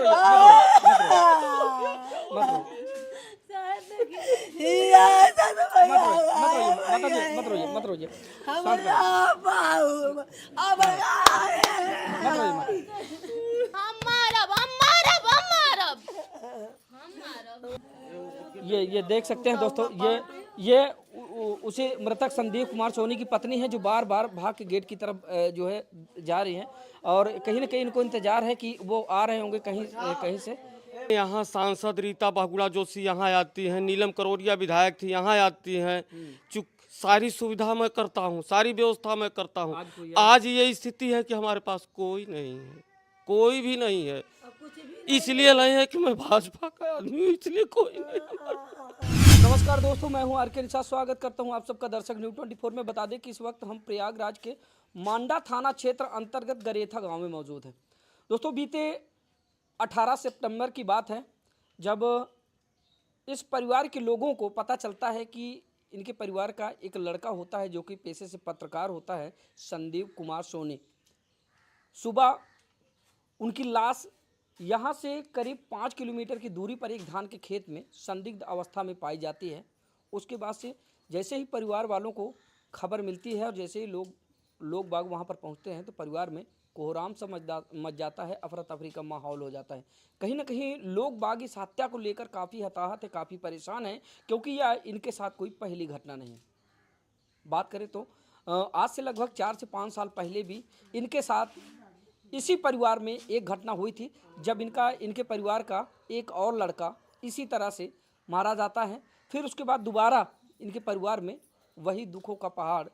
मत रोइए, मत रोइए, मत रोइए, शांत रहिए, मत रोइए, ये देख सकते हैं दोस्तों, ये उसी मृतक संदीप कुमार सोनी की पत्नी है जो बार बार भाग के गेट की तरफ जो है जा रही हैं और कहीं ना कहीं इनको इंतजार है कि वो आ रहे होंगे कहीं कहीं से। यहाँ सांसद रीता बहुगुणा जोशी यहाँ आती हैं, नीलम करोड़िया विधायक थी यहाँ आती हैं। चूँकि सारी सुविधा मैं करता हूँ, सारी व्यवस्था मैं करता हूँ। आज ये स्थिति है कि हमारे पास कोई नहीं है, कोई भी नहीं है। इसलिए नहीं है कि मैं भाजपा का आदमी हूँ, इसलिए कोई नहीं। नमस्कार दोस्तों, मैं हूं आर.के. निषाद। स्वागत करता हूं आप सबका दर्शक न्यूज़ 24 में। बता दें कि इस वक्त हम प्रयागराज के मांडा थाना क्षेत्र अंतर्गत गरेथा गांव में मौजूद हैं। दोस्तों, बीते 18 सितंबर की बात है जब इस परिवार के लोगों को पता चलता है कि इनके परिवार का एक लड़का होता है जो कि पेशे से पत्रकार होता है, संदीप कुमार सोनी। सुबह उनकी लाश यहाँ से करीब 5 किलोमीटर की दूरी पर एक धान के खेत में संदिग्ध अवस्था में पाई जाती है। उसके बाद से जैसे ही परिवार वालों को खबर मिलती है और जैसे ही लोग बाग वहाँ पर पहुँचते हैं तो परिवार में कोहराम सा मच जाता है, अफरा तफरी का माहौल हो जाता है। कहीं ना कहीं लोग बाग इस हत्या को लेकर काफ़ी हताहत है, काफ़ी परेशान है, क्योंकि यह इनके साथ कोई पहली घटना नहीं है। बात करें तो आज से लगभग 4 से 5 साल पहले भी इनके साथ इसी परिवार में एक घटना हुई थी जब इनके परिवार का एक और लड़का इसी तरह से मारा जाता है। फिर उसके बाद दोबारा इनके परिवार में वही दुखों का पहाड़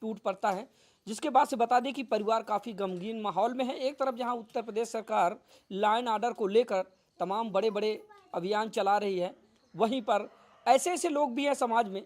टूट पड़ता है, जिसके बाद से बता दें कि परिवार काफ़ी गमगीन माहौल में है। एक तरफ जहां उत्तर प्रदेश सरकार लॉ एंड ऑर्डर को लेकर तमाम बड़े बड़े अभियान चला रही है, वहीं पर ऐसे ऐसे लोग भी हैं समाज में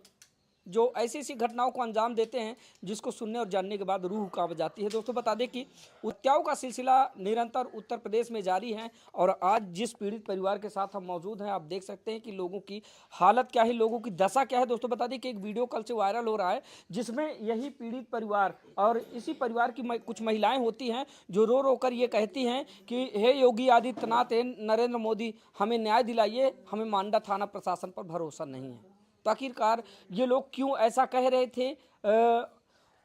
जो ऐसी ऐसी घटनाओं को अंजाम देते हैं जिसको सुनने और जानने के बाद रूह कांप जाती है। दोस्तों, बता दें कि हत्याओं का सिलसिला निरंतर उत्तर प्रदेश में जारी है और आज जिस पीड़ित परिवार के साथ हम मौजूद हैं, आप देख सकते हैं कि लोगों की हालत क्या है, लोगों की दशा क्या है। दोस्तों, बता दें कि एक वीडियो कल से वायरल हो रहा है जिसमें यही पीड़ित परिवार और इसी परिवार की कुछ महिलाएं होती हैं जो रो रो कर ये कहती हैं कि हे योगी आदित्यनाथ, नरेंद्र मोदी, हमें न्याय दिलाइए, हमें मांडा थाना प्रशासन पर भरोसा नहीं है। तो आखिरकार ये लोग क्यों ऐसा कह रहे थे,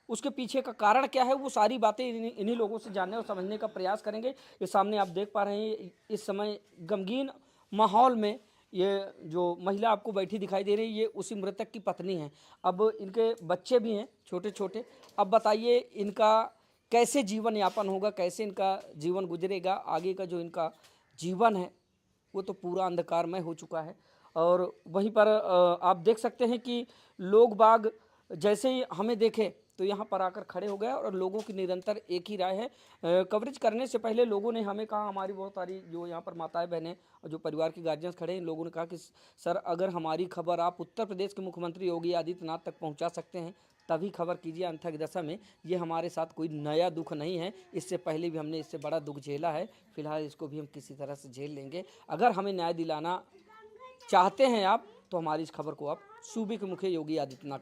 उसके पीछे का कारण क्या है, वो सारी बातें इन्हीं लोगों से जानने और समझने का प्रयास करेंगे। ये सामने आप देख पा रहे हैं इस समय गमगीन माहौल में ये जो महिला आपको बैठी दिखाई दे रही है, ये उसी मृतक की पत्नी है। अब इनके बच्चे भी हैं छोटे छोटे। अब बताइए इनका कैसे जीवन यापन होगा, कैसे इनका जीवन गुजरेगा। आगे का जो इनका जीवन है वो तो पूरा अंधकारमय हो चुका है। और वहीं पर आप देख सकते हैं कि लोग बाग जैसे ही हमें देखे तो यहाँ पर आकर खड़े हो गए और लोगों की निरंतर एक ही राय है। कवरेज करने से पहले लोगों ने हमें कहा, हमारी बहुत सारी जो यहाँ पर माताएं बहनें और जो परिवार के गार्जियंस खड़े हैं, इन लोगों ने कहा कि सर, अगर हमारी खबर आप उत्तर प्रदेश के मुख्यमंत्री योगी आदित्यनाथ तक पहुँचा सकते हैं तभी खबर कीजिए, अन्यथा की दशा में ये हमारे साथ कोई नया दुख नहीं है। इससे पहले भी हमने इससे बड़ा दुख झेला है, फिलहाल इसको भी हम किसी तरह से झेल लेंगे। अगर हमें न्याय दिलाना चाहते हैं आप तो हमारी इस खबर को आप सूबे के मुखिया योगी आदित्यनाथ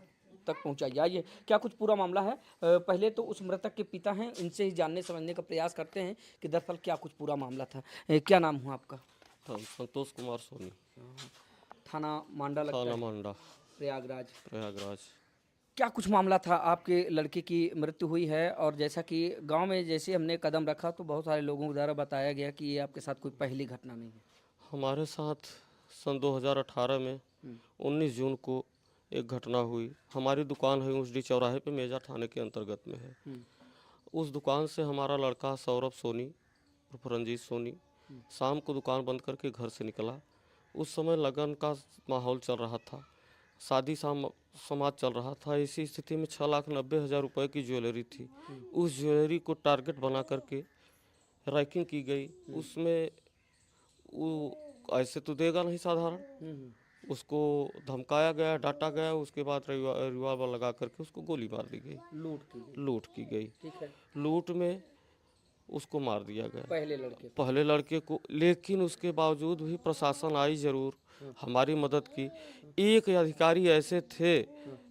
तक पहुंचाइए। आइए, क्या कुछ पूरा मामला है, पहले तो उस मृतक के पिता हैं, इनसे ही जानने समझने का प्रयास करते हैं कि दरअसल क्या कुछ पूरा मामला था। क्या नाम हुआ आपका? संतोष कुमार सोनी, थाना मांडा लगता थाना है, मांडा, प्रयागराज। क्या कुछ मामला था? आपके लड़के की मृत्यु हुई है और जैसा कि गाँव में जैसे हमने कदम रखा तो बहुत सारे लोगों द्वारा बताया गया कि ये आपके साथ कोई पहली घटना नहीं है। हमारे साथ सन 2018 में 19 जून को एक घटना हुई। हमारी दुकान है ऊंचडी चौराहे पे, मेजा थाने के अंतर्गत में है। उस दुकान से हमारा लड़का सौरभ सोनी और रंजीत सोनी शाम को दुकान बंद करके घर से निकला। उस समय लगन का माहौल चल रहा था, शादी समाज चल रहा था। इसी स्थिति में 6,90,000 रुपये की ज्वेलरी थी। उस ज्वेलरी को टारगेट बना करके रैकिंग की गई। उसमें वो ऐसे तो देगा नहीं साधारण, उसको धमकाया गया, डांटा गया। उसके बाद रिवॉल्वर लगा करके उसको गोली मार दी गई, लूट की गई। ठीक है, लूट में उसको मार दिया गया, पहले लड़के को। लेकिन उसके बावजूद भी प्रशासन आई जरूर, हमारी मदद की। एक अधिकारी ऐसे थे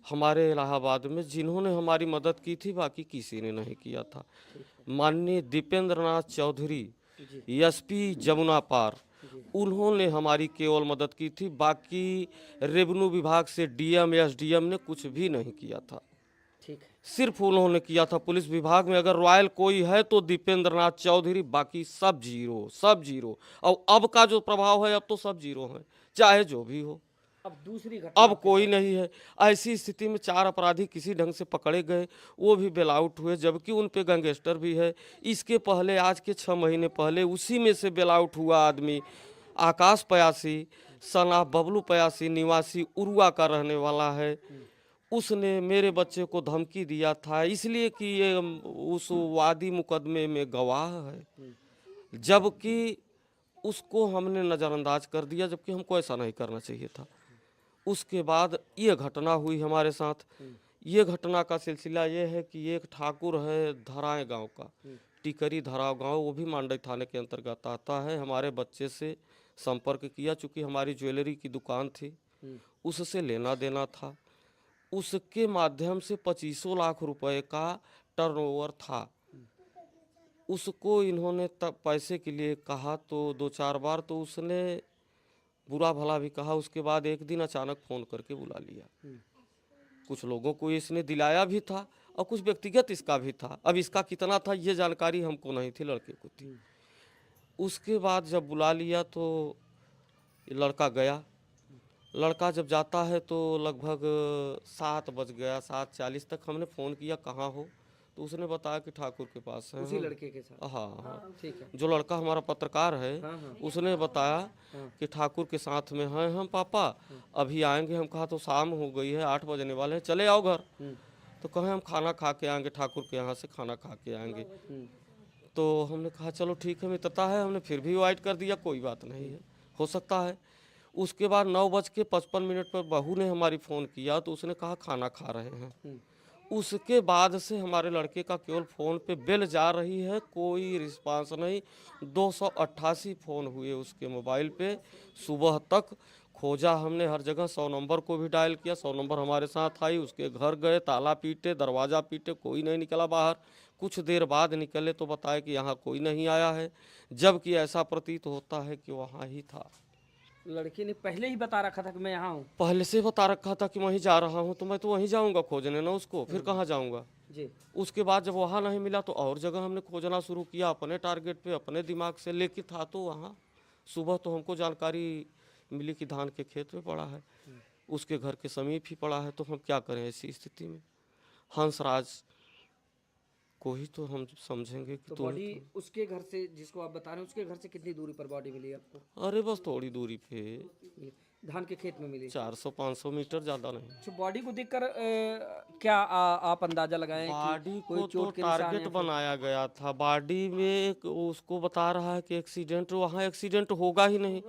हमारे इलाहाबाद में जिन्होंने हमारी मदद की थी, बाकी किसी ने नहीं किया था। माननीय दीपेंद्र नाथ चौधरी एसपी जमुना पार, उन्होंने हमारी केवल मदद की थी। बाकी रेवेन्यू विभाग से डीएम एसडीएम ने कुछ भी नहीं किया था, ठीक है। सिर्फ उन्होंने किया था। पुलिस विभाग में अगर रॉयल कोई है तो दीपेंद्र नाथ चौधरी, बाकी सब जीरो, सब जीरो। और अब का जो प्रभाव है, अब तो सब जीरो है, चाहे जो भी हो। अब दूसरी घटना अब कोई नहीं है। ऐसी स्थिति में 4 अपराधी किसी ढंग से पकड़े गए, वो भी बेल आउट हुए, जबकि उन पे गैंगस्टर भी है। इसके पहले, आज के 6 महीने पहले, उसी में से बेल आउट हुआ आदमी आकाश पयासी, सना बबलू पयासी, निवासी उरुआ का रहने वाला है। उसने मेरे बच्चे को धमकी दिया था, इसलिए कि ये उस वादी मुकदमे में गवाह है, जबकि उसको हमने नज़रअंदाज कर दिया, जबकि हमको ऐसा नहीं करना चाहिए था। उसके बाद ये घटना हुई हमारे साथ। ये घटना का सिलसिला ये है कि एक ठाकुर है धराए गांव का, टिकरी धराव गांव, वो भी मांडई थाने के अंतर्गत आता है। हमारे बच्चे से संपर्क किया, चूँकि हमारी ज्वेलरी की दुकान थी, उससे लेना देना था। उसके माध्यम से 2500 लाख रुपए का टर्नओवर था। उसको इन्होंने तब पैसे के लिए कहा तो 2-4 बार तो उसने बुरा भला भी कहा। उसके बाद एक दिन अचानक फ़ोन करके बुला लिया। कुछ लोगों को इसने दिलाया भी था और कुछ व्यक्तिगत इसका भी था। अब इसका कितना था ये जानकारी हमको नहीं थी, लड़के को थी। उसके बाद जब बुला लिया तो लड़का गया। लड़का जब जाता है तो लगभग 7 बज गया, 7:40 तक हमने फ़ोन किया, कहाँ हो? तो उसने बताया कि ठाकुर के पास है। उसी लड़के के साथ? हाँ हाँ, ठीक है। जो लड़का हमारा पत्रकार है, उसने बताया कि ठाकुर के साथ में हैं हम, पापा अभी आएंगे। हम कहा तो शाम हो गई है, 8 बजने वाले हैं, चले आओ घर। तो कहे हम खाना खा के आएंगे, ठाकुर के यहाँ से खाना खा के आएंगे। तो हमने कहा चलो ठीक है, मित्रता है, हमने फिर भी वाइट कर दिया, कोई बात नहीं है, हो सकता है। उसके बाद 9:55 पर बहू ने हमारी फ़ोन किया तो उसने कहा खाना खा रहे हैं। उसके बाद से हमारे लड़के का केवल फ़ोन पे बेल जा रही है, कोई रिस्पांस नहीं। 288 फ़ोन हुए उसके मोबाइल पे सुबह तक। खोजा हमने हर जगह, 100 नंबर को भी डायल किया, 100 नंबर हमारे साथ आई। उसके घर गए, ताला पीटे, दरवाज़ा पीटे, कोई नहीं निकला बाहर। कुछ देर बाद निकले तो बताया कि यहाँ कोई नहीं आया है, जबकि ऐसा प्रतीत होता है कि वहाँ ही था। लड़के ने पहले ही बता रखा था कि मैं यहाँ हूँ? पहले से बता रखा था कि वहीं जा रहा हूँ, तो मैं तो वहीं जाऊँगा खोजने ना उसको, फिर कहाँ जाऊँगा जी। उसके बाद जब वहाँ नहीं मिला तो और जगह हमने खोजना शुरू किया, अपने टारगेट पे, अपने दिमाग से, लेके था तो वहाँ। सुबह तो हमको जानकारी मिली कि धान के खेत में पड़ा है, उसके घर के समीप ही पड़ा है। तो हम क्या करें ऐसी स्थिति में? हंसराज को ही तो हम समझेंगे कि तो तो बॉडी उसके घर से, जिसको आप बता रहे हैं, उसके घर से कितनी दूरी पर बॉडी मिली आपको? अरे बस थोड़ी दूरी पे, धान के खेत में मिली? 400-500 मीटर, ज़्यादा नहीं। तो बॉडी को देखकर क्या आप अंदाजा लगाएं बॉडी कि को कोई तो चोट के निशान टारगेट या फिर? बनाया गया था। बॉडी में उसको बता रहा है कि एक्सीडेंट, वहाँ एक्सीडेंट होगा ही नहीं,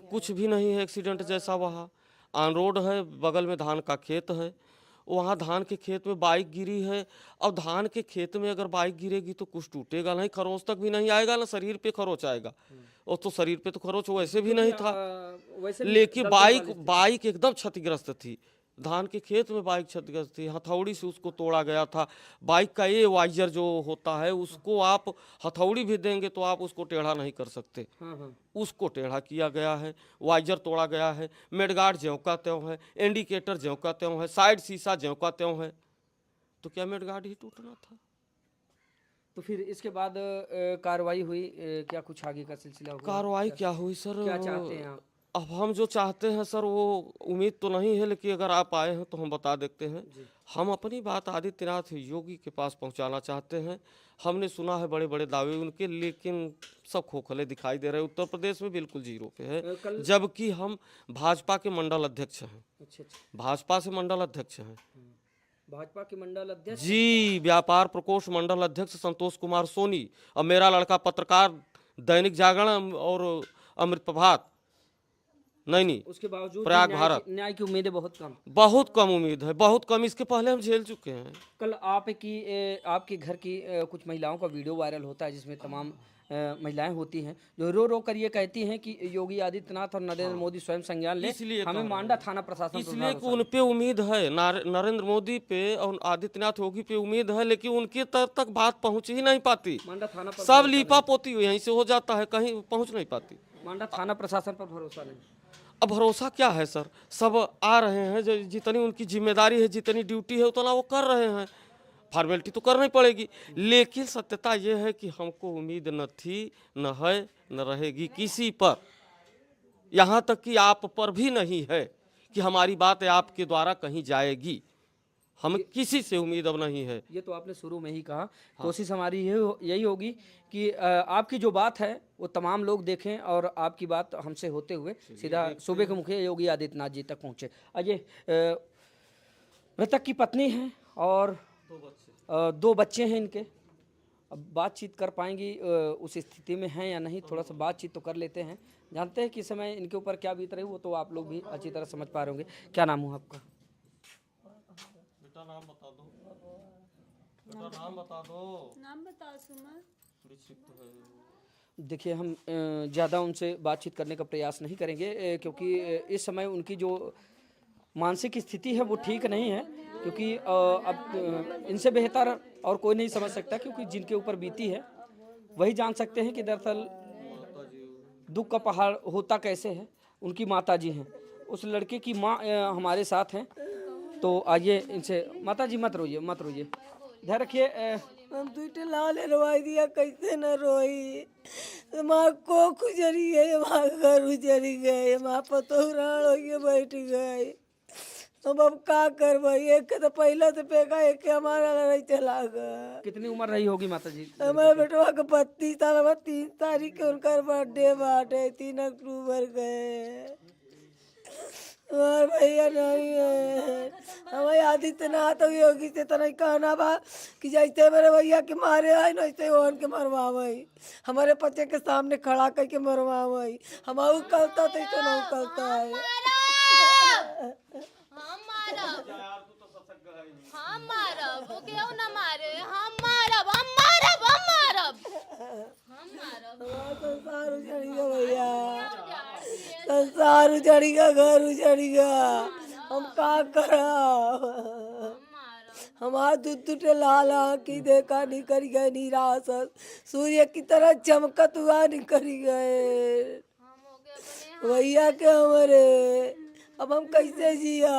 कुछ भी नहीं है एक्सीडेंट जैसा। वहाँ ऑन रोड है, बगल में धान का खेत है, वहाँ धान के खेत में बाइक गिरी है। अब धान के खेत में अगर बाइक गिरेगी तो कुछ टूटेगा नहीं, खरोंच तक भी नहीं आएगा ना, शरीर पे खरोच आएगा। और तो शरीर पे तो खरोच वैसे भी नहीं था, वैसे भी लेकिन दलदल वाली बाइक एकदम क्षतिग्रस्त थी। धान के खेत में बाइक क्षतिग्रस्त थी, हथौड़ी से उसको तोड़ा गया था। बाइक का ये वाइजर जो होता है, उसको आप हथौड़ी भी देंगे तो आप उसको टेढ़ा नहीं कर सकते, उसको टेढ़ा किया गया है, वाइजर तोड़ा गया है, मेडगार्ड ज्यों का त्यों है, इंडिकेटर ज्यों का त्यों है, साइड शीशा ज्यों का त्यों है। तो क्या मेडगार्ड ही टूटना था? तो फिर इसके बाद कार्रवाई हुई, क्या कुछ आगे का सिलसिला हुआ? कार्रवाई क्या हुई सर? क्या चाहते हैं आप? अब हम जो चाहते हैं सर, वो उम्मीद तो नहीं है, लेकिन अगर आप आए हैं तो हम बता देते हैं। हम अपनी बात आदित्यनाथ योगी के पास पहुंचाना चाहते हैं। हमने सुना है बड़े बड़े दावे उनके, लेकिन सब खोखले दिखाई दे रहे हैं। उत्तर प्रदेश में बिल्कुल जीरो पे है, जबकि हम भाजपा के मंडल अध्यक्ष हैं। अच्छा। भाजपा से मंडल अध्यक्ष हैं भाजपा के मंडल अध्यक्ष जी, व्यापार प्रकोष्ठ मंडल अध्यक्ष संतोष कुमार सोनी। और मेरा लड़का पत्रकार, दैनिक जागरण और अमृत प्रभात, नहीं, उसके बावजूद प्रयाग भारत, न्याय की उम्मीदें बहुत कम? बहुत कम उम्मीद है, बहुत कम। इसके पहले हम झेल चुके हैं। कल आपके घर की कुछ महिलाओं का वीडियो वायरल होता है, जिसमें तमाम महिलाएं होती हैं जो रो रो कर ये कहती हैं कि योगी आदित्यनाथ और नरेंद्र मोदी स्वयं संज्ञान ले, इसलिए हमें मांडा थाना प्रशासन पर इसलिए कि भरोसा उन पे उम्मीद है, नरेंद्र मोदी पे और आदित्यनाथ योगी पे उम्मीद है, लेकिन उनके तक बात पहुंच ही नहीं पाती। नहीं। मांडा थाना पर सब लीपा पोती यहीं से हो जाता है, कहीं पहुंच नहीं पाती। मांडा थाना प्रशासन पर भरोसा नहीं। अब भरोसा क्या है सर, सब आ रहे हैं, जितनी उनकी जिम्मेदारी है, जितनी ड्यूटी है उतना वो कर रहे हैं, फॉर्मेलिटी तो करनी पड़ेगी। लेकिन सत्यता ये है कि हमको उम्मीद न थी, न है, न रहेगी किसी पर, यहाँ तक कि आप पर भी नहीं है कि हमारी बात आपके द्वारा कहीं जाएगी। हमें किसी से उम्मीद अब नहीं है। ये तो आपने शुरू में ही कहा। कोशिश हमारी यही होगी कि आपकी जो बात है वो तमाम लोग देखें और आपकी बात हमसे होते हुए सीधा सूबे के मुखिया योगी आदित्यनाथ जी तक पहुंचे। अजय, मृतक की पत्नी है और 2 बच्चे हैं इनके। अब बातचीत कर पाएंगी उस स्थिति में हैं या नहीं, थोड़ा सा बातचीत तो कर लेते हैं। जानते हैं कि समय इनके ऊपर क्या बीत रही, वो तो आप लोग भी अच्छी तरह समझ पा रहे होंगे। क्या नाम हुआ आपका? बेटा नाम बता दो, बेटा नाम बता दो। नाम बता सुमन। देखिए, हम ज़्यादा उनसे बातचीत करने का प्रयास नहीं करेंगे क्योंकि इस समय उनकी जो मानसिक स्थिति है वो ठीक नहीं है, क्योंकि अब इनसे बेहतर और कोई नहीं समझ सकता, क्योंकि जिनके ऊपर बीती है वही जान सकते हैं कि दरअसल दुख का पहाड़ होता कैसे है। उनकी माता जी हैं, उस लड़के की माँ हमारे साथ हैं, तो आइए इनसे। माता जी मत रोइए, मत रोइए, ध्यान रखिए। हम तुझे लाल रोई दिया, कैसे न रोई। माँ को गुजरी गई, माँ घर उजरी गए, माँ पतोहरान होके बैठ गए। अब का करवाई, एक तो पहले से पेगा, एक हमारा लड़ाई चला गया। कितनी उम्र रही होगी माता जी? हमारे बेटवा के 32 साल, 3 तारीख के उनका बर्थडे बाटे, 3 अक्टूबर गए। और भैया नहीं है हमारे आदित्यनाथ योगी से तो नहीं कहना बा कि जैसे मेरे भैया के मारे है ना वैसे वो उनके मरवावई, हमारे बच्चे के सामने खड़ा करके मरवावई। हम कहता तो इतना नहीं कहता है। हम मारब, वो क्यों ना मारे, हम मारब, हम मारब, हम मारब, हम मारब। संसार उजड़ गया भैया, संसार उजड़ गया, घर उजड़ गया, हम का करा। हमारा दूध लाल की देखा निकल गए, निराश सूर्य की तरह चमकत हुआ निकल गए भैया के हमारे। अब हम कैसे जिया,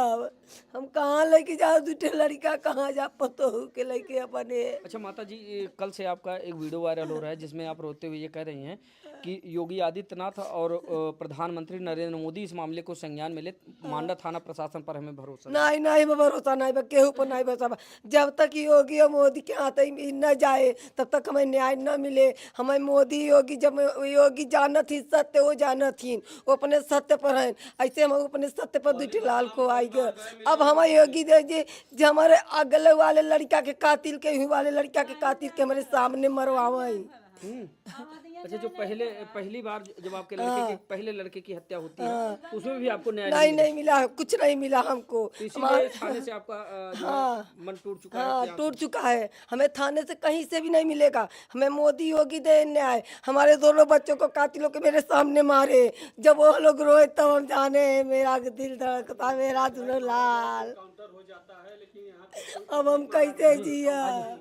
हम कहाँ लेके जाओ दूठे लड़का, कहाँ जा पतो के लेके अपने। अच्छा माता जी, कल से आपका एक वीडियो वायरल हो रहा है जिसमें आप रोते हुए ये कह रही हैं कि योगी आदित्यनाथ और प्रधानमंत्री नरेंद्र मोदी इस मामले को संज्ञान में ले, मांडा थाना प्रशासन पर हमें भरोसा नहीं नहीं भरोसा नहीं बा, केहू पर नहीं भरोसा बा। जब तक योगी और मोदी के हाथ न जाए तब तक हमें न्याय न मिले। हमें मोदी योगी, जब योगी जानत ही सत्य, वो जानत ही वो अपने सत्य पर हैं, ऐसे हम अपने सत्य पर दूठे लाल को आई गए। अब हमारे योगी दे जो हमारे अगले वाले लड़का के कातिल के वाले लड़का के कातिल के हमारे सामने मरवाई। अच्छा, जो पहली बार जब आपके लड़के के पहले लड़के की हत्या होती है उसमें भी आपको न्याय नहीं मिला, कुछ नहीं मिला हमको। इसीलिए थाने से आपका जो है मन टूट चुका है। हाँ, टूट चुका है। हमें थाने से कहीं से भी नहीं मिलेगा, हमें मोदी योगी दे न्याय। हमारे दोनों बच्चों को कातिलों के मेरे सामने मारे, जब वो लोग रोए तब हम जाने मेरा दिल धड़कता, मेरा दोनों लाल। अब हम कैसे जिया।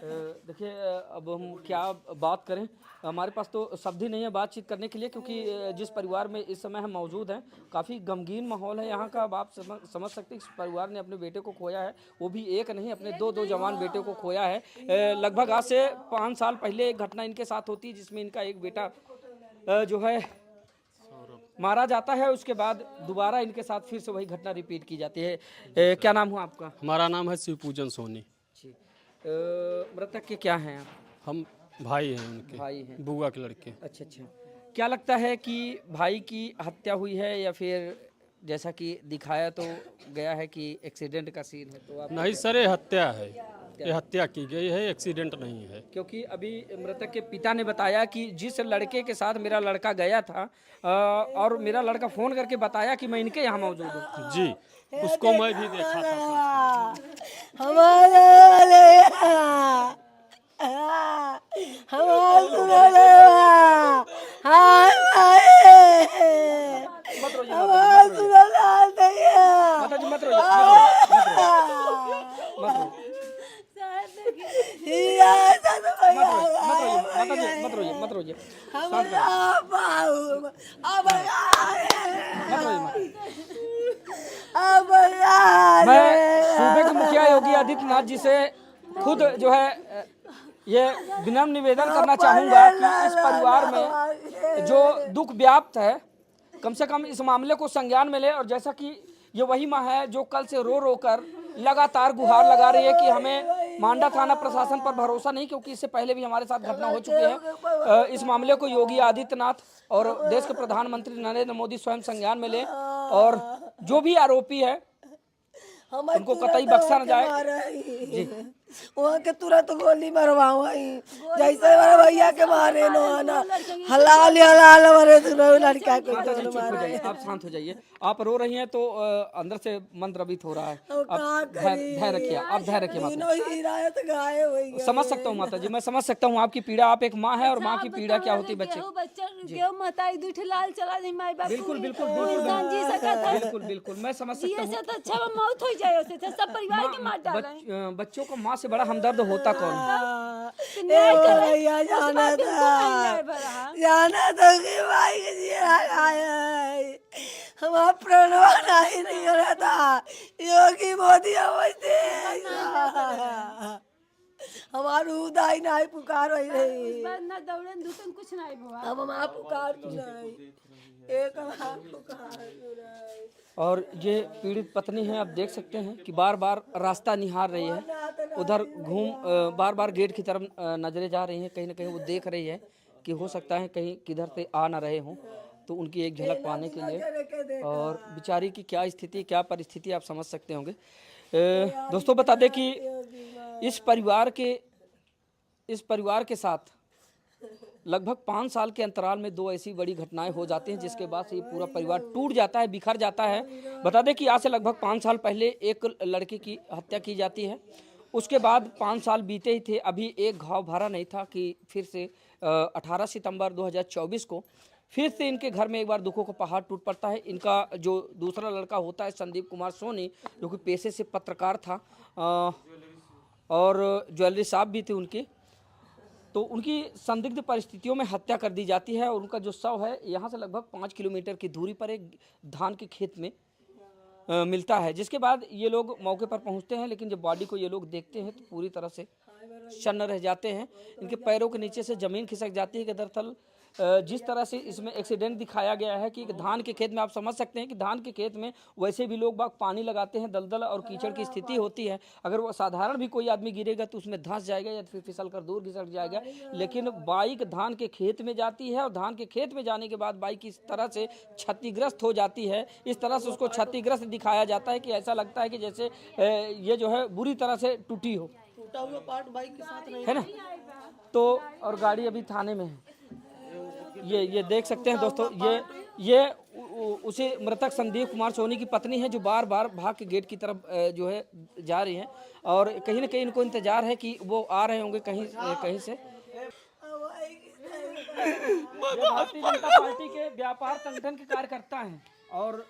देखिए, अब हम क्या बात करें, हमारे पास तो शब्द ही नहीं है बातचीत करने के लिए, क्योंकि जिस परिवार में इस समय हम मौजूद हैं काफ़ी गमगीन माहौल है यहाँ का। अब आप समझ सकते हैं इस परिवार ने अपने बेटे को खोया है, वो भी एक नहीं, अपने दो जवान बेटे को खोया है। लगभग आज से 5 साल पहले एक घटना इनके साथ होती है जिसमें इनका एक बेटा जो है मारा जाता है, उसके बाद दोबारा इनके साथ फिर से वही घटना रिपीट की जाती है। क्या नाम हुआ आपका? हमारा नाम है शिव पूजन सोनी। मृतक के क्या हैं आप? हम भाई हैं उनके, भाई हैं। बुआ के लड़के। अच्छा, क्या लगता है कि भाई की हत्या हुई है या फिर जैसा कि दिखाया तो गया है कि एक्सीडेंट का सीन है? तो आप नहीं सर, ये हत्या है, ये हत्या की गई है, एक्सीडेंट नहीं है। क्योंकि अभी मृतक के पिता ने बताया कि जिस लड़के के साथ मेरा लड़का गया था और मेरा लड़का फ़ोन करके बताया कि मैं इनके यहाँ मौजूद हूँ। जी, उसको मैं भी देखा था। हमारे हमार सुनले हाय हाय मत रोइए हमार सुनले दैया माता जी, मत रोइए, मत रोइए। या सब माता जी, मत रोइए, मत रोइए, शांत करो, अब मत रोइए माता। अब मैं सूबे के मुखिया योगी आदित्यनाथ जी से खुद जो है ये विनम्र निवेदन करना चाहूँगा कि इस परिवार में जो दुख व्याप्त है कम से कम इस मामले को संज्ञान में ले। और जैसा कि ये वही माँ है जो कल से रो रो कर लगातार गुहार लगा रही है कि हमें मांडा थाना प्रशासन पर भरोसा नहीं, क्योंकि इससे पहले भी हमारे साथ घटना हो चुकी है। इस मामले को योगी आदित्यनाथ और देश के प्रधानमंत्री नरेंद्र मोदी स्वयं संज्ञान में लें और जो भी आरोपी है उनको कतई बख्शा न जाए। वहाँ के तुरंत गोली मरवाई जैसे मेरे भैया के मारे नो ना हलाल हलाल मरे सुनो लड़का को माता जी चुप हो जाइए, आप शांत हो जाइए। आप रो रही हैं तो अंदर से मन द्रवित हो रहा है। आप धैर्य रखिए, आप धैर्य रखिए माता। समझ सकता हूँ माता जी, मैं समझ सकता हूँ आपकी पीड़ा। आप एक माँ है और माँ की पीड़ा क्या होती है बच्चे। बिल्कुल बिल्कुल बिल्कुल बिल्कुल मैं समझ सकता हूँ। बच्चों को माँ से बड़ा हमदर्द होता कौन है? भैया जाना था कि भाई के जी हमारा प्रणवान ही नहीं हो रहा था। योगी मोदी हमार उदाई नहीं पुकार रही कुछ नहीं हुआ। अब हमारा पुकार तू नहीं एक हमारा पुकार तू नहीं। और ये पीड़ित पत्नी है, आप देख सकते हैं कि बार बार रास्ता निहार रही है, उधर बार बार गेट की तरफ नजरें जा रही हैं। कहीं ना कहीं वो देख रही है कि हो सकता है कहीं किधर से आ ना रहे हों, तो उनकी एक झलक पाने के लिए। और बेचारी की क्या स्थिति, क्या परिस्थिति आप समझ सकते होंगे। दोस्तों बता दें कि इस परिवार के साथ लगभग 5 साल के अंतराल में 2 ऐसी बड़ी घटनाएं हो जाती हैं जिसके बाद से ये पूरा परिवार टूट जाता है, बिखर जाता है। बता दें कि आज से लगभग 5 साल पहले एक लड़के की हत्या की जाती है। उसके बाद 5 साल बीते ही थे, अभी एक घाव भरा नहीं था कि फिर से 18 सितंबर 2024 को फिर से इनके घर में एक बार दुखों का पहाड़ टूट पड़ता है। इनका जो दूसरा लड़का होता है संदीप कुमार सोनी, जो कि पेशे से पत्रकार था और ज्वेलरी शॉप भी थी उनकी, तो उनकी संदिग्ध परिस्थितियों में हत्या कर दी जाती है। और उनका जो शव है यहाँ से लगभग 5 किलोमीटर की दूरी पर एक धान के खेत में मिलता है। जिसके बाद ये लोग मौके पर पहुँचते हैं, लेकिन जब बॉडी को ये लोग देखते हैं तो पूरी तरह से छन्न रह जाते हैं। इनके पैरों के नीचे से ज़मीन खिसक जाती है कि दरअसल जिस तरह से इसमें एक्सीडेंट दिखाया गया है कि धान के खेत में, आप समझ सकते हैं कि धान के खेत में वैसे भी लोग बाग पानी लगाते हैं, दलदल और कीचड़ की स्थिति होती है। अगर वो साधारण भी कोई आदमी गिरेगा तो उसमें धंस जाएगा या फिर फिसल कर दूर घिसट जाएगा। लेकिन बाइक धान के खेत में जाती है और धान के खेत में जाने के बाद बाइक इस तरह से क्षतिग्रस्त हो जाती है, इस तरह से उसको क्षतिग्रस्त दिखाया जाता है कि ऐसा लगता है कि जैसे ये जो है बुरी तरह से टूटी हो, टूटा हुआ पार्ट बाइक के साथ नहीं है ना। तो और गाड़ी अभी थाने में है। ये देख सकते हैं दोस्तों, ये उसी मृतक संदीप कुमार सोनी की पत्नी है जो बार बार भाग के गेट की तरफ जो है जा रही हैं और कहीं ना कहीं इनको इंतजार है कि वो आ रहे होंगे कहीं से। भारतीय जनता पार्टी के व्यापार संगठन के कार्यकर्ता हैं और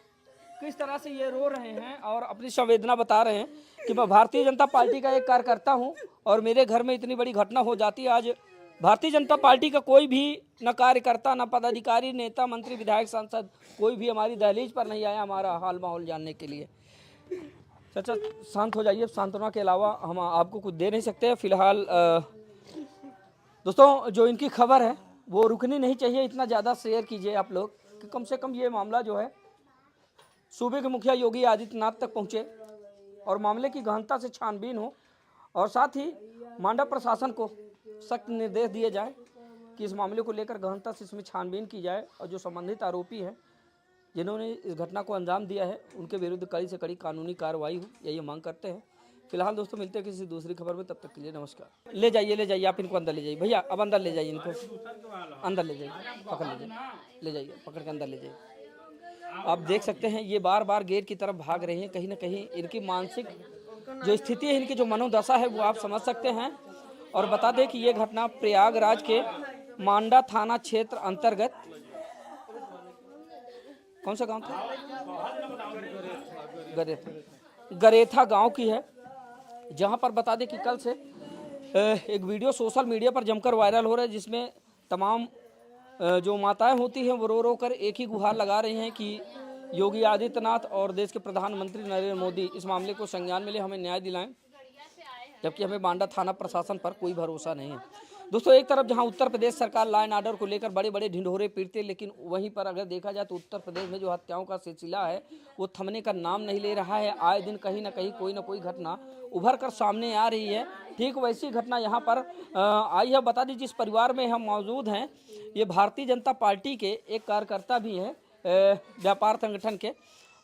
किस तरह से ये रो रहे हैं और अपनी संवेदना बता रहे हैं कि मैं भारतीय जनता पार्टी का एक कार्यकर्ता हूँ और मेरे घर में इतनी बड़ी घटना हो जाती है। आज भारतीय जनता पार्टी का कोई भी न कार्यकर्ता, न पदाधिकारी, नेता, मंत्री, विधायक, सांसद कोई भी हमारी दहलीज पर नहीं आया हमारा हाल माहौल जानने के लिए। चाचा शांत हो जाइए, सांत्वना के अलावा हम आपको कुछ दे नहीं सकते फिलहाल। दोस्तों जो इनकी खबर है वो रुकनी नहीं चाहिए, इतना ज़्यादा शेयर कीजिए आप लोग कि कम से कम ये मामला जो है सूबे के मुखिया योगी आदित्यनाथ तक पहुँचे और मामले की गहनता से छानबीन हो और साथ ही मांडा प्रशासन को सख्त निर्देश दिए जाए कि इस मामले को लेकर गहनता से इसमें छानबीन की जाए और जो संबंधित आरोपी हैं जिन्होंने इस घटना को अंजाम दिया है उनके विरुद्ध कड़ी से कड़ी कानूनी कार्रवाई हो, यही मांग करते हैं। फिलहाल दोस्तों मिलते हैं किसी दूसरी खबर में, तब तक के लिए नमस्कार। ले जाइए आप इनको अंदर ले जाइए भैया, अब अंदर ले जाइए इनको, अंदर ले जाइए, पकड़ ले जाइए, पकड़ के अंदर ले जाइए। आप देख सकते हैं ये बार बार गेट की तरफ भाग रहे हैं। कहीं ना कहीं इनकी मानसिक जो स्थिति है, इनकी जो मनोदशा है वो आप समझ सकते हैं। और बता दें कि ये घटना प्रयागराज के मांडा थाना क्षेत्र अंतर्गत कौन सा गांव था? गरेथा गांव की है, जहां पर बता दें कि कल से एक वीडियो सोशल मीडिया पर जमकर वायरल हो रहा है, जिसमें तमाम जो माताएं होती हैं वो रो रो कर एक ही गुहार लगा रही हैं कि योगी आदित्यनाथ और देश के प्रधानमंत्री नरेंद्र मोदी इस मामले को संज्ञान में ले हमें न्याय दिलाएं, जबकि हमें बांडा थाना प्रशासन पर कोई भरोसा नहीं है। दोस्तों, एक तरफ जहां उत्तर प्रदेश सरकार लॉ एंड ऑर्डर को लेकर बड़े बड़े ढिंढोरे पीटते, लेकिन वहीं पर अगर देखा जाए तो उत्तर प्रदेश में जो हत्याओं का सिलसिला है वो थमने का नाम नहीं ले रहा है। आए दिन कहीं ना कहीं कोई ना कोई घटना उभर कर सामने आ रही है। ठीक वैसी घटना यहाँ पर आई है। बता दी जिस परिवार में हम मौजूद हैं, ये भारतीय जनता पार्टी के एक कार्यकर्ता भी हैं, व्यापार संगठन के,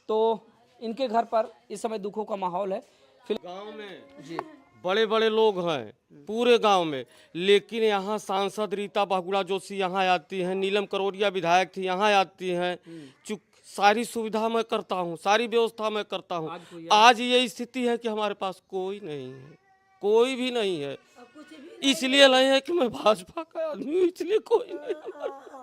तो इनके घर पर इस समय दुखों का माहौल है। गांव में जी बड़े बड़े लोग हैं पूरे गांव में, लेकिन यहाँ सांसद रीता बहुगुणा जोशी यहाँ आती हैं, नीलम करोड़िया विधायक थी यहाँ आती हैं, चुप सारी सुविधा मैं करता हूँ, सारी व्यवस्था मैं करता हूँ। आज ये स्थिति है कि हमारे पास कोई नहीं है, कोई भी नहीं है। इसलिए नहीं है कि मैं भाजपा का आदमी हूँ, इसलिए कोई नहीं है।